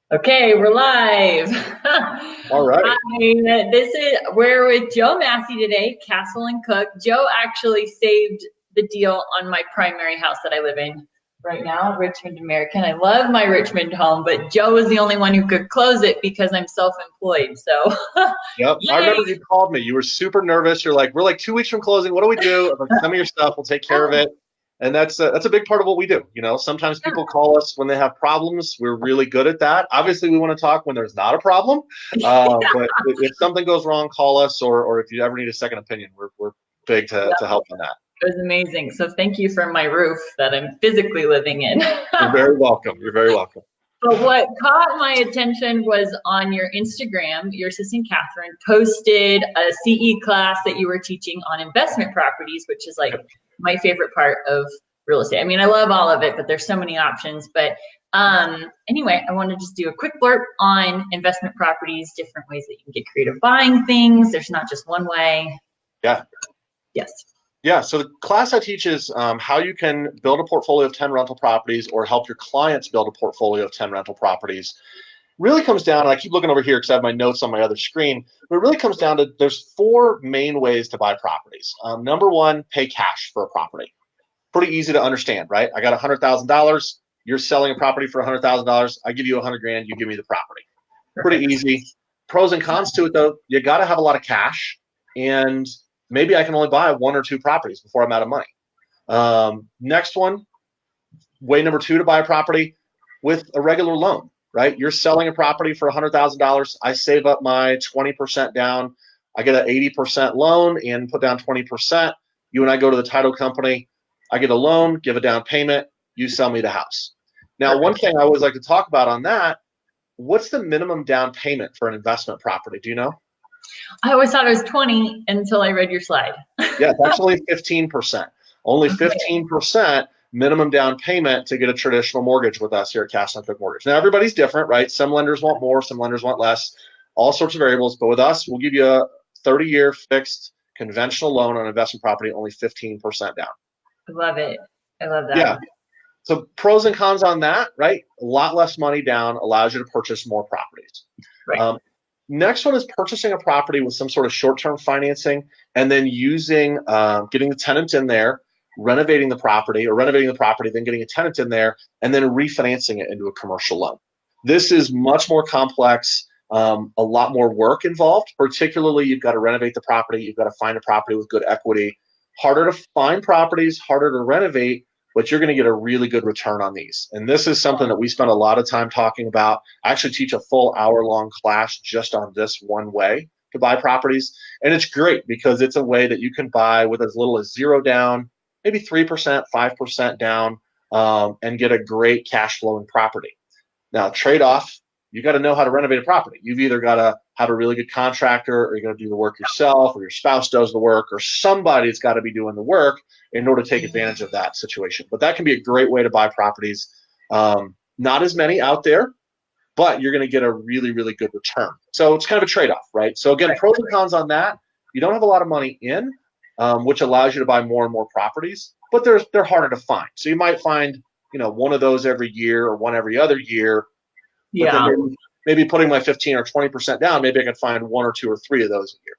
Okay, we're live. All right. We're with Joe Massey today, Castle and Cook. Joe actually saved the deal on my primary house that I live in right now, Richmond American. I love my Richmond home, but Joe was the only one who could close it because I'm self-employed. So, Yep. I yay. remember you called me. You were super nervous. You're like, we're like 2 weeks from closing. What do we do? I'm like, send me your stuff. We'll take care of it. And that's a big part of what we do. Sometimes people call us when they have problems. We're really good at that. Obviously, we want to talk when there's not a problem. But if something goes wrong, call us. Or if you ever need a second opinion, we're big to help on that. It was amazing. So thank you for my roof that I'm physically living in. You're very welcome. You're very welcome. But what caught my attention was on your Instagram, your assistant Catherine posted a CE class that you were teaching on investment properties, which is like my favorite part of real estate. I mean, I love all of it, but there's so many options. But anyway, I want to just do a quick blurb on investment properties, different ways that you can get creative buying things. There's not just one way. Yeah. Yes. Yeah, so the class I teach is how you can build a portfolio of 10 rental properties or help your clients build a portfolio of 10 rental properties. Really comes down, and I keep looking over here because I have my notes on my other screen, but it really comes down to there's four main ways to buy properties. Number one, pay cash for a property. Pretty easy to understand, right? I got $100,000. You're selling a property for $100,000. I give you 100 grand. You give me the property. Pretty easy. Pros and cons to it, though. You got to have a lot of cash, and maybe I can only buy one or two properties before I'm out of money. Next one, way number two to buy a property with a regular loan, right? You're selling a property for $100,000. I save up my 20% down. I get an 80% loan and put down 20%. You and I go to the title company. I get a loan, give a down payment. You sell me the house. Now, one thing I always like to talk about on that, what's the minimum down payment for an investment property? Do you know? I always thought it was 20 until I read your slide. Yeah, it's actually 15%. Only 15% minimum down payment to get a traditional mortgage with us here at Castle and Cook Mortgage. Now, everybody's different, right? Some lenders want more, some lenders want less, all sorts of variables. But with us, we'll give you a 30-year fixed conventional loan on investment property, only 15% down. I love it. I love that. Yeah. So pros and cons on that, right? A lot less money down allows you to purchase more properties. Right. Next one is purchasing a property with some sort of short-term financing and then using, getting the tenant in there, renovating the property, then getting a tenant in there, and then refinancing it into a commercial loan. This is much more complex, a lot more work involved. Particularly, you've got to renovate the property, you've got to find a property with good equity. Harder to find properties, harder to renovate, but you're going to get a really good return on these. And this is something that we spend a lot of time talking about. I actually teach a full hour-long class just on this one way to buy properties. And it's great because it's a way that you can buy with as little as zero down, maybe 3%, 5% down, and get a great cash flowing property. Now, trade-off, you got to know how to renovate a property. You've either got to have a really good contractor, or you're going to do the work yourself, or your spouse does the work, or somebody's got to be doing the work in order to take advantage of that situation. But that can be a great way to buy properties. Not as many out there, but you're going to get a really, really good return. So it's kind of a trade-off, right? So again, pros and cons on that. You don't have a lot of money in, which allows you to buy more and more properties, but they're harder to find. So you might find, one of those every year or one every other year. Yeah. Maybe putting my 15 or 20% down, maybe I can find one or two or three of those a year.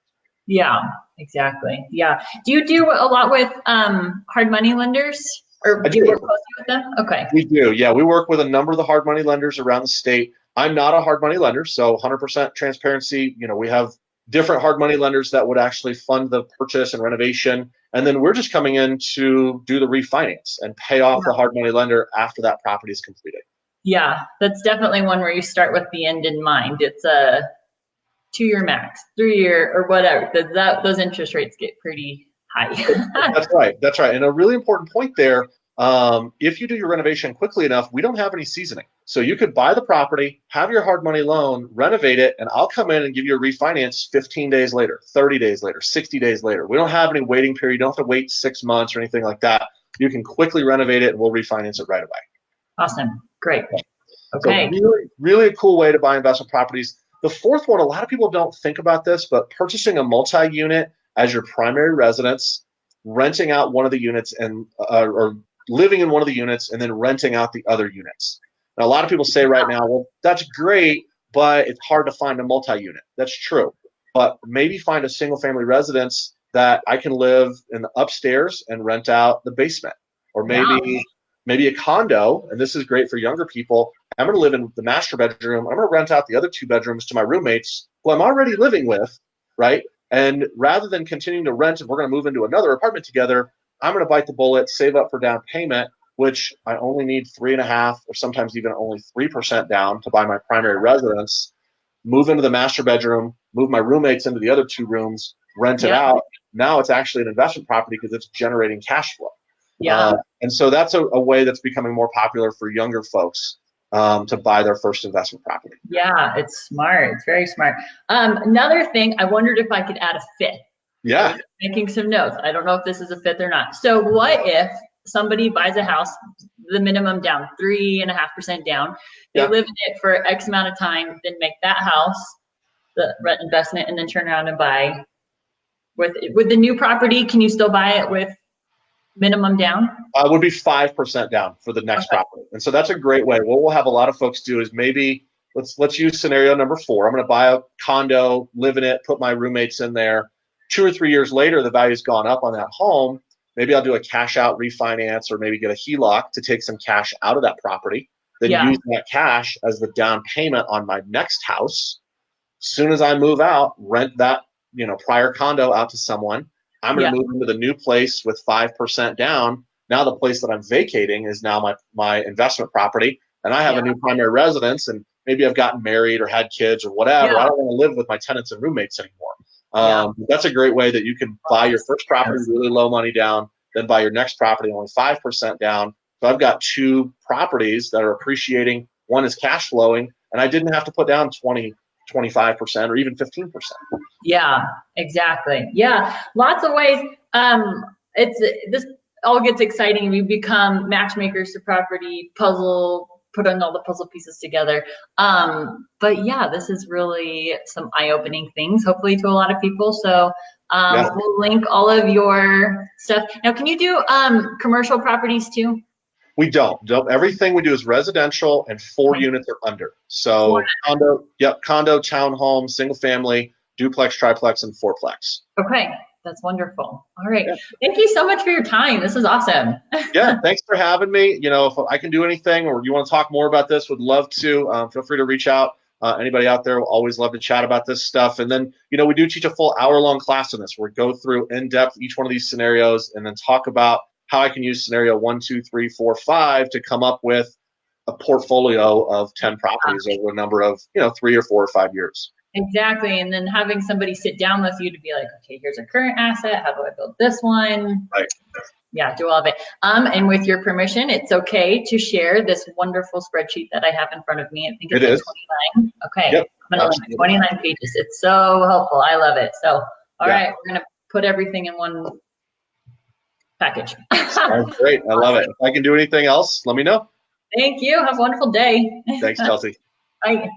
Yeah, exactly. Yeah. Do you do a lot with hard money lenders, or do you work closely with them? Okay. We do. Yeah, we work with a number of the hard money lenders around the state. I'm not a hard money lender, so 100% transparency. We have different hard money lenders that would actually fund the purchase and renovation, and then we're just coming in to do the refinance and pay off the hard money lender after that property is completed. Yeah, that's definitely one where you start with the end in mind. It's a 2-year max, 3-year, or whatever. Those interest rates get pretty high. That's right. And a really important point there, if you do your renovation quickly enough, we don't have any seasoning. So you could buy the property, have your hard money loan, renovate it, and I'll come in and give you a refinance 15 days later, 30 days later, 60 days later. We don't have any waiting period. You don't have to wait 6 months or anything like that. You can quickly renovate it and we'll refinance it right away. Awesome. Great. Okay. So really, really a cool way to buy investment properties. The fourth one, a lot of people don't think about this, but purchasing a multi-unit as your primary residence, renting out one of the units, and or living in one of the units and then renting out the other units. Now, a lot of people say right now, well, that's great, but it's hard to find a multi-unit. That's true. But maybe find a single family residence that I can live in the upstairs and rent out the basement. Or maybe a condo, and this is great for younger people. I'm going to live in the master bedroom. I'm going to rent out the other 2 bedrooms to my roommates who I'm already living with, right? And rather than continuing to rent and we're going to move into another apartment together, I'm going to bite the bullet, save up for down payment, which I only need 3.5% or sometimes even only 3% down to buy my primary residence, move into the master bedroom, move my roommates into the other 2 rooms, rent it out. Now it's actually an investment property because it's generating cash flow. And so that's a way that's becoming more popular for younger folks to buy their first investment property. Yeah, it's smart. It's very smart. Another thing, I wondered if I could add a fifth. Yeah. Making some notes. I don't know if this is a fifth or not. So what if somebody buys a house, the minimum down, 3.5% down, they live in it for X amount of time, then make that house the rent investment, and then turn around and buy with the new property? Can you still buy it with minimum down? Would be 5% down for the next property. And so that's a great way. What we'll have a lot of folks do is maybe let's use scenario number 4. I'm going to buy a condo, live in it, put my roommates in there. 2 or 3 years later, the value's gone up on that home. Maybe I'll do a cash out refinance or maybe get a HELOC to take some cash out of that property, then use that cash as the down payment on my next house. As soon as I move out, rent that prior condo out to someone. I'm going to move into the new place with 5% down. Now the place that I'm vacating is now my investment property, and I have a new primary residence, and maybe I've gotten married or had kids or whatever. I don't want to live with my tenants and roommates anymore. That's a great way that you can buy your first property really low money down, then buy your next property only 5% down. So I've got 2 properties that are appreciating. One is cash flowing, and I didn't have to put down 20, 25% or even 15%. Yeah, exactly. Yeah, lots of ways. This all gets exciting. We become matchmakers to property, putting all the puzzle pieces together. But yeah, this is really some eye-opening things, hopefully to a lot of people. So we'll link all of your stuff. Now, can you do commercial properties too? We don't. Everything we do is residential and 4 units or under. So condo, townhome, single family, duplex, triplex, and fourplex. Okay, that's wonderful. All right. Thank you so much for your time. This is awesome. Yeah, thanks for having me. If I can do anything or you want to talk more about this, would love to. Feel free to reach out. Anybody out there will always love to chat about this stuff. And then, we do teach a full hour-long class on this where we go through in-depth each one of these scenarios and then talk about how I can use scenario 1, 2, 3, 4, 5 to come up with a portfolio of 10 properties over a number of, 3 or 4 or 5 years. Exactly. And then having somebody sit down with you to be like, okay, here's a current asset. How do I build this one? Right. Yeah, do all of it. And with your permission, it's okay to share this wonderful spreadsheet that I have in front of me. I think it's like 29. Okay. Yep, I'm going to link 29 pages. It's so helpful. I love it. So, all right, we're going to put everything in one package. Sounds great. I love it. If I can do anything else, let me know. Thank you. Have a wonderful day. Thanks, Chelsea. Bye.